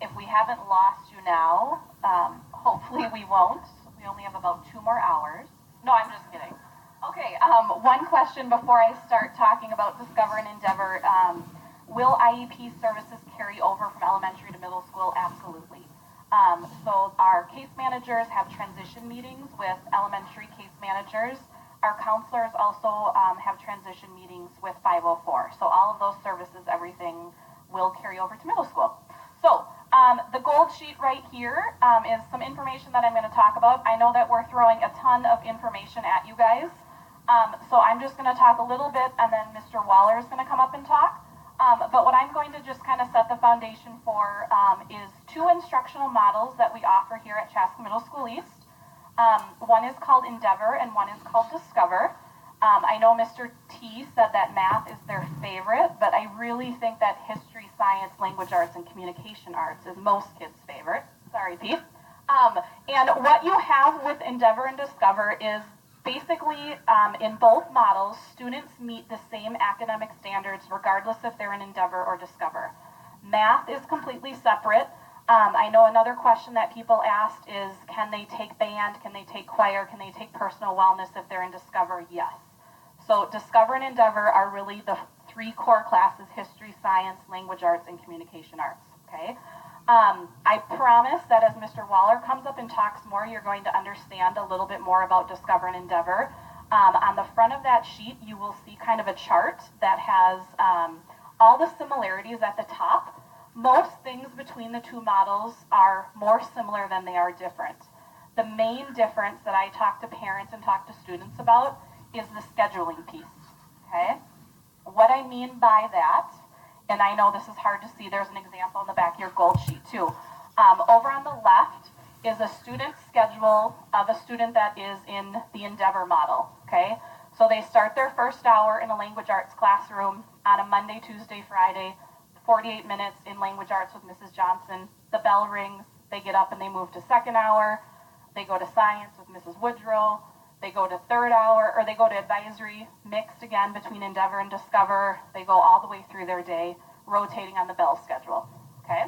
If we haven't lost you now, hopefully we won't. We only have about 2 more hours. No, I'm just kidding. Okay, one question before I start talking about Discover and Endeavor. Will IEP services carry over from elementary to middle school? Absolutely. So our case managers have transition meetings with elementary case managers. Our counselors also have transition meetings with 504. So all of those services, everything will carry over to middle school. So the gold sheet right here is some information that I'm going to talk about. I know that we're throwing a ton of information at you guys. So I'm just going to talk a little bit, and then Mr. Waller is going to come up and talk. But what I'm going to just kind of set the foundation for is 2 instructional models that we offer here at Chaska Middle School East. One is called Endeavor and one is called Discover. I know Mr. T said that math is their favorite, but I really think that history, science, language arts, and communication arts is most kids' favorite. Sorry, Pete. And what you have with Endeavor and Discover is basically, in both models, students meet the same academic standards regardless if they're in Endeavor or Discover. Math is completely separate. I know another question that people asked is, can they take band, can they take choir, can they take personal wellness if they're in Discover? Yes. So Discover and Endeavor are really the 3 core classes: history, science, language arts, and communication arts. Okay. I promise that as Mr. Waller comes up and talks more, you're going to understand a little bit more about Discover and Endeavor. On the front of that sheet, you will see kind of a chart that has all the similarities at the top. Most things between the 2 models are more similar than they are different. The main difference that I talk to parents and talk to students about is the scheduling piece. Okay? What I mean by that, and I know this is hard to see, there's an example in the back of your gold sheet too. Over on the left is a student schedule of a student that is in the Endeavor model. Okay? So they start their first hour in a language arts classroom on a Monday, Tuesday, Friday, 48 minutes in language arts with Mrs. Johnson. The bell rings, they get up and they move to second hour. They go to science with Mrs. Woodrow. They go to third hour, or they go to advisory, mixed again between Endeavor and Discover. They go all the way through their day, rotating on the bell schedule. Okay?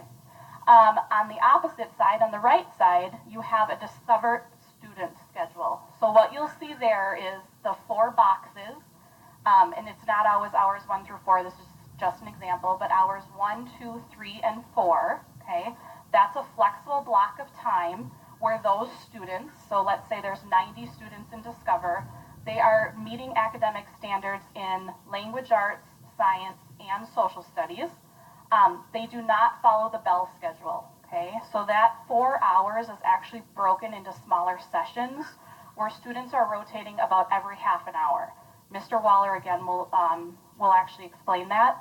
On the opposite side, on the right side, you have a Discover student schedule. So what you'll see there is the 4 boxes, and it's not always hours 1 through 4. This is just an example, but hours 1, 2, 3, and 4. Okay? That's a flexible block of time where those students, so let's say there's 90 students in Discover, they are meeting academic standards in language arts, science, and social studies. They do not follow the bell schedule, okay? So that 4 hours is actually broken into smaller sessions where students are rotating about every half an hour. Mr. Waller, again, will actually explain that.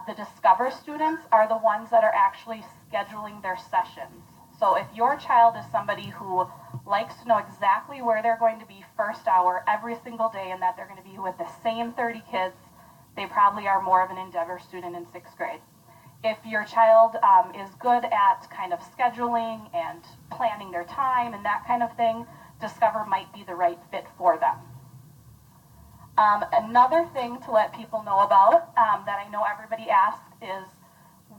The Discover students are the ones that are actually scheduling their sessions. So if your child is somebody who likes to know exactly where they're going to be first hour every single day and that they're going to be with the same 30 kids, they probably are more of an Endeavor student in 6th grade. If your child is good at kind of scheduling and planning their time and that kind of thing, Discover might be the right fit for them. Another thing to let people know about that I know everybody asks is,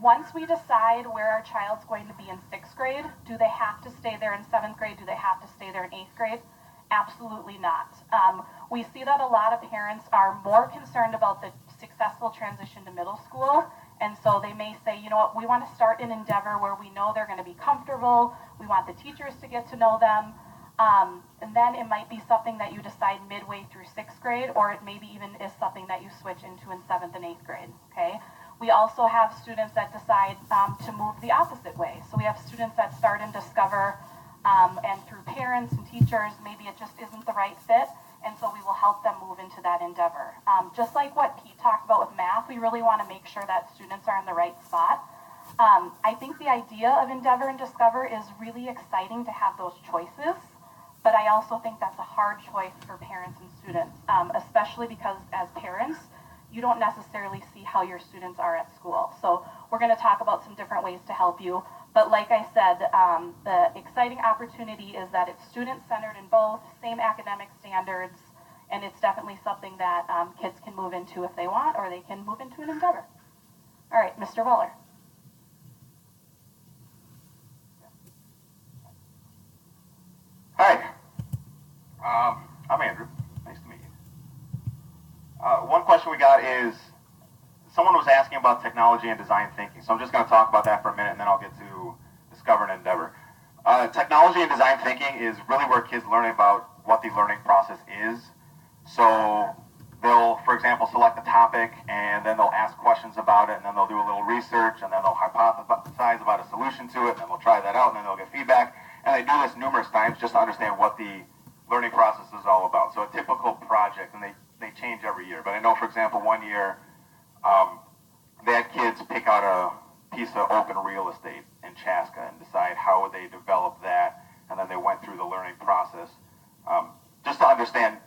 once we decide where our child's going to be in 6th grade, do they have to stay there in 7th grade? Do they have to stay there in 8th grade? Absolutely not. We see that a lot of parents are more concerned about the successful transition to middle school, and so they may say, you know what, we want to start in Endeavor where we know they're going to be comfortable, we want the teachers to get to know them, and then it might be something that you decide midway through 6th grade, or it maybe even is something that you switch into in 7th and 8th grade, okay? We also have students that decide to move the opposite way. So we have students that start and Discover, and through parents and teachers, maybe it just isn't the right fit, and so we will help them move into that Endeavor. Just like what Pete talked about with math, we really want to make sure that students are in the right spot. I think the idea of Endeavor and Discover is really exciting to have those choices, but I also think that's a hard choice for parents and students, especially because as parents, you don't necessarily see how your students are at school. So we're going to talk about some different ways to help you. But like I said, the exciting opportunity is that it's student-centered in both, same academic standards, and it's definitely something that kids can move into if they want, or they can move into an Endeavor. All right, Mr. Waller. I'm Andrew. Nice to meet you. One question we got is, someone was asking about technology and design thinking. So I'm just going to talk about that for a minute, and then I'll get to Discover and Endeavor. Technology and design thinking is really where kids learn about what the learning process is. So they'll, for example, select a topic, and then they'll ask questions about it, and then they'll do a little research, and then they'll hypothesize about a solution to it, and then they'll try that out, and then they'll get feedback. And they do this numerous times just to understand what the learning process is all about. So a typical project, and they change every year. But I know, for example, one year they had kids pick out a piece of open real estate in Chaska and decide how would they develop that, and then they went through the learning process just to understand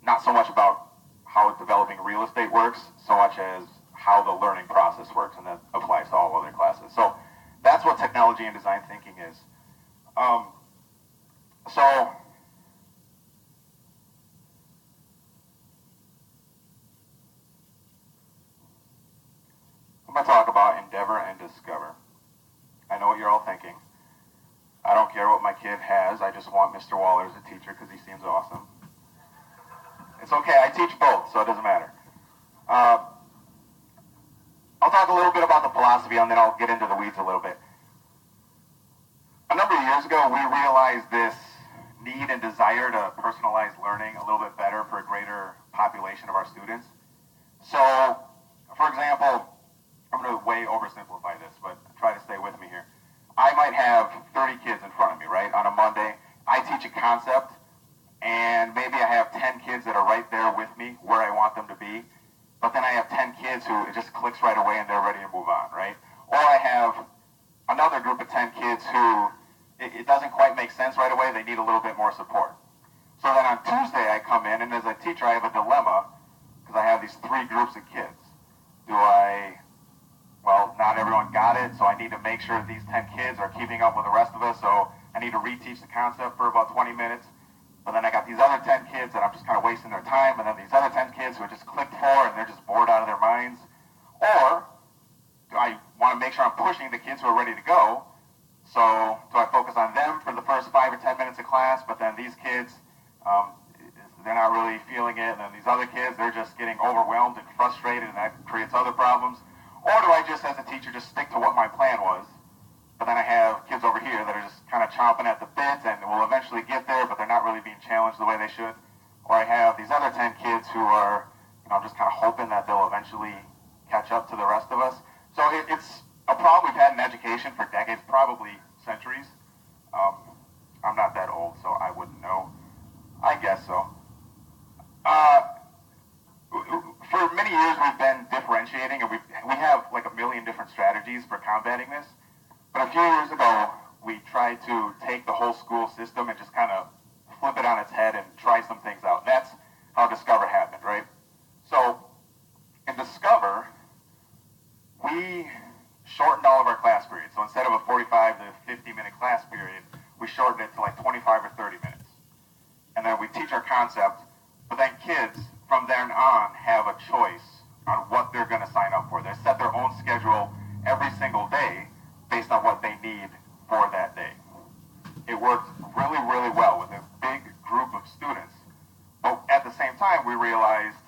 not so much about how developing real estate works, so much as how the learning process works, and that applies to all other classes. So that's what technology and design thinking is. So I'm going to talk about Endeavor and Discover. I know what you're all thinking. I don't care what my kid has. I just want Mr. Waller as a teacher because he seems awesome. It's okay. I teach both, so it doesn't matter. I'll talk a little bit about the philosophy, and then I'll get into the weeds a little bit. A number of years ago, we realized this need and desire to personalize learning a little bit better for a greater population of our students. So, for example, I'm going to way oversimplify this, but try to stay with me here. I might have 30 kids in front of me, right, on a Monday. I teach a concept, and maybe I have 10 kids that are right there with me where I want them to be, but then I have 10 kids who it just clicks right away and they're ready to move on, right? Or I have another group of 10 kids who it doesn't quite make sense right away. They need a little bit more support. So then on Tuesday I come in, and as a teacher I have a dilemma because I have these three groups of kids. Well, not everyone got it, so I need to make sure these 10 kids are keeping up with the rest of us, so I need to reteach the concept for about 20 minutes. But then I got these other 10 kids that I'm just kind of wasting their time, and then these other 10 kids who are just clicked for and they're just bored out of their minds. Or do I want to make sure I'm pushing the kids who are ready to go? So do I focus on them for the first 5 or 10 minutes of class, but then these kids, they're not really feeling it, and then these other kids, they're just getting overwhelmed and frustrated, and that creates other problems? Or do I just, as a teacher, just stick to what my plan was, but then I have kids over here that are just kind of chomping at the bit and will eventually get there, but they're not really being challenged the way they should? Or I have these other 10 kids who are, I'm just kind of hoping that they'll eventually catch up to the rest of us. So it's a problem we've had in education for decades, probably centuries. I'm not that old, so I wouldn't know. I guess so. For many years, we've been differentiating, and we have like a million different strategies for combating this. But a few years ago, we tried to take the whole school system and just kind of flip it on its head and try some things out. That's how Discover happened, right? So in Discover, we shortened all of our class periods. So instead of a 45 to 50-minute class period, we shortened it to like 25 or 30 minutes. And then we teach our concept, but then kids from then on have a choice on what they're going to sign up for. They set their own schedule every single day based on what they need for that day. It worked really, really well with a big group of students. But at the same time, we realized,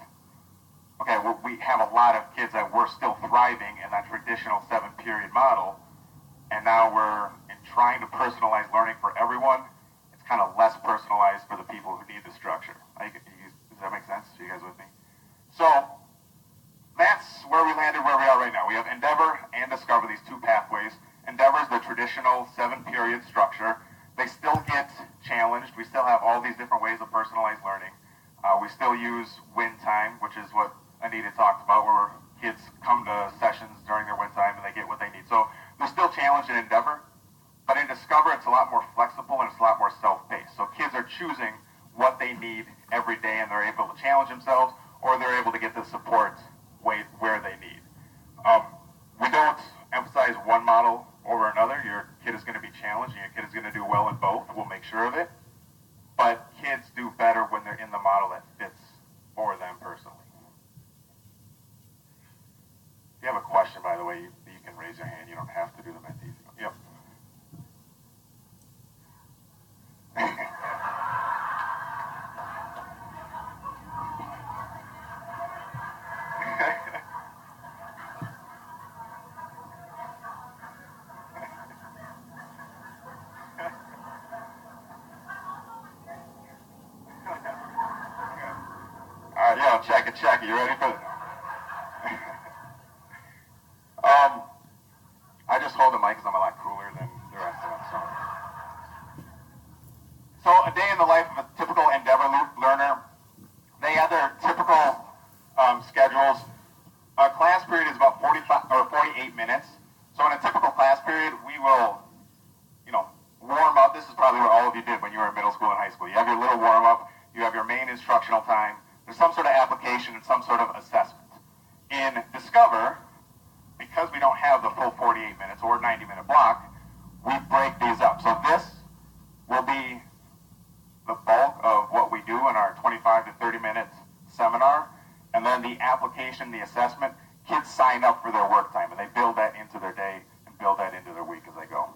okay, well, we have a lot of kids that were still thriving in that traditional 7-period model, and now we're trying to personalize learning for everyone. It's kind of less personalized for the people who need the structure. Does that make sense? Are you guys with me? So that's where we landed where we are right now. We have Endeavor and Discover, these two pathways. Endeavor is the traditional 7-period structure. They still get challenged. We still have all these different ways of personalized learning. We still use win time, which is what Anita talked about, where kids come to sessions during their win time and they get what they need. So they're still challenged in Endeavor, but in Discover it's a lot more flexible and it's a lot more self-paced. So kids are choosing what they need every day, and they're able to challenge themselves, or they're able to get the support where they need. We don't emphasize one model over another. Your kid is going to be challenged, and your kid is going to do well in both. We'll make sure of it. But kids do better when they're in the model that fits for them personally. If you have a question, by the way, you can raise your hand. You don't have to do them at these. Yep. check it. You ready for it? I just hold the mic because I'm a lot cooler than the rest of them. So a day in the life of a typical Endeavor learner. They have their typical schedules. A class period is about 45 or 48 minutes. So in a typical class period, we will, warm up. This is probably what all of you did when you were in middle school and high school. You have your little warm up. You have your main instructional time. There's some sort of application and some sort of assessment. In Discover, because we don't have the full 48 minutes or 90-minute block, we break these up. So this will be the bulk of what we do in our 25 to 30-minute seminar. And then the application, the assessment, kids sign up for their work time, and they build that into their day and build that into their week as they go.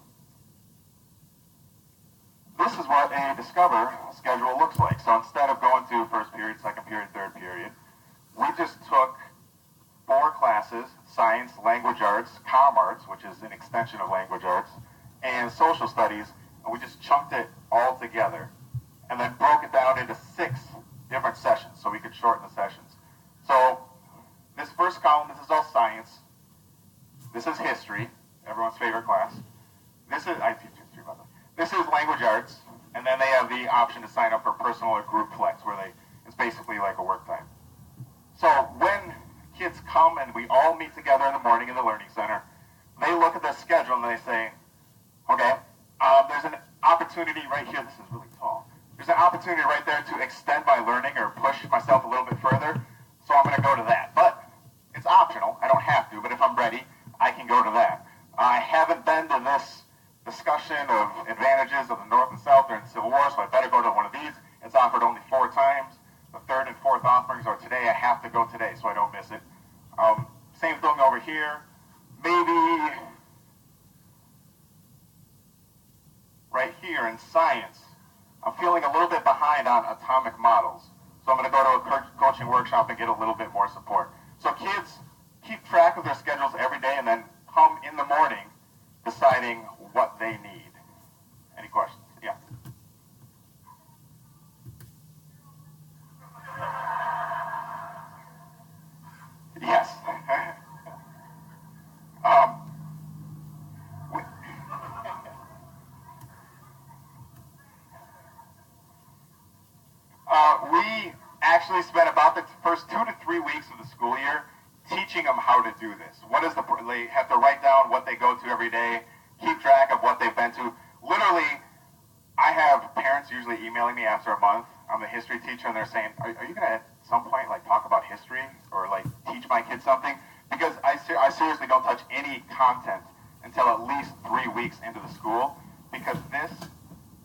This is what a Discover schedule looks like. So instead of going to first period, second period, third period, we just took 4 classes: science, language arts, comm arts, which is an extension of language arts, and social studies, and we just chunked it all together and then broke it down into 6 different sessions so we could shorten the sessions. So this first column, this is all science. This is history, everyone's favorite class. I teach history, by the way. This is language arts, and then they have the option to sign up for personal or group flex, where it's basically like a work time. So when kids come and we all meet together in the morning in the Learning Center, they look at the schedule and they say, okay, there's an opportunity right here. This is really tall. There's an opportunity right there to extend my learning or push myself a little bit further, so I'm going to go to that. But it's optional. I don't have to, but if I'm ready, I can go to that. I haven't been to this discussion of advantages of the North and South during the Civil War, so I better go to one of these. It's offered only 4 times. The 3rd and 4th offerings are today. I have to go today, so I don't miss it. Same thing over here. Maybe right here in science, I'm feeling a little bit behind on atomic models. So I'm going to go to a coaching workshop and get a little bit more support. So kids keep track of their schedules every day and then come in the morning deciding what they need. Any questions? Yeah. Yes. We actually spent about the first 2 to 3 weeks of the school year teaching them how to do this. They have to write down what they go to every day, keep track of what they've been to. Literally, I have parents usually emailing me after a month. I'm a history teacher, and they're saying, are you going to at some point talk about history or teach my kids something? Because I seriously don't touch any content until at least 3 weeks into the school, because this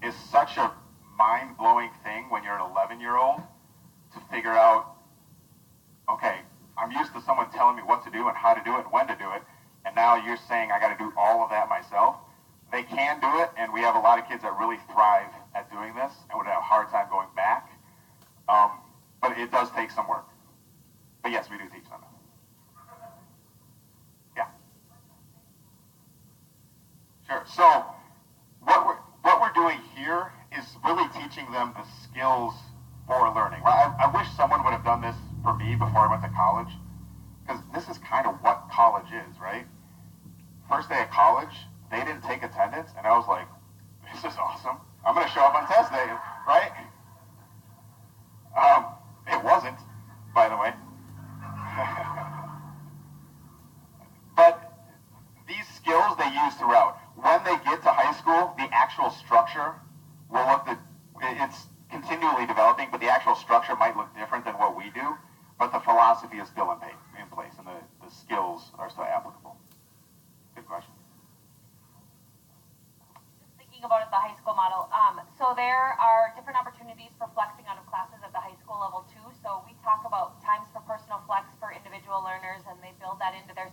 is such a mind-blowing thing when you're an 11-year-old to figure out, okay, I'm used to someone telling me what to do and how to do it and when to do it, and now you're saying I got to do all of that myself. They can do it, and we have a lot of kids that really thrive at doing this and would have a hard time going back. But it does take some work. But yes, we do teach them. Yeah. Sure. So what we're doing here is really teaching them the skills for learning. I wish someone would have done this for me before I went to college, because this is kind of what college is, right? First day of college, they didn't take attendance, and I was like, this is awesome. I'm going to show up on test day, right? It wasn't, by the way. But these skills they use throughout. When they get to high school, the actual structure will look it's continually developing, but the actual structure might look different than what we do, but the philosophy is still in place, and the skills are still applicable. Good question. Just thinking about it, the high school model. So there are different opportunities for flexing out of classes at the high school level too. So we talk about times for personal flex for individual learners, and they build that into their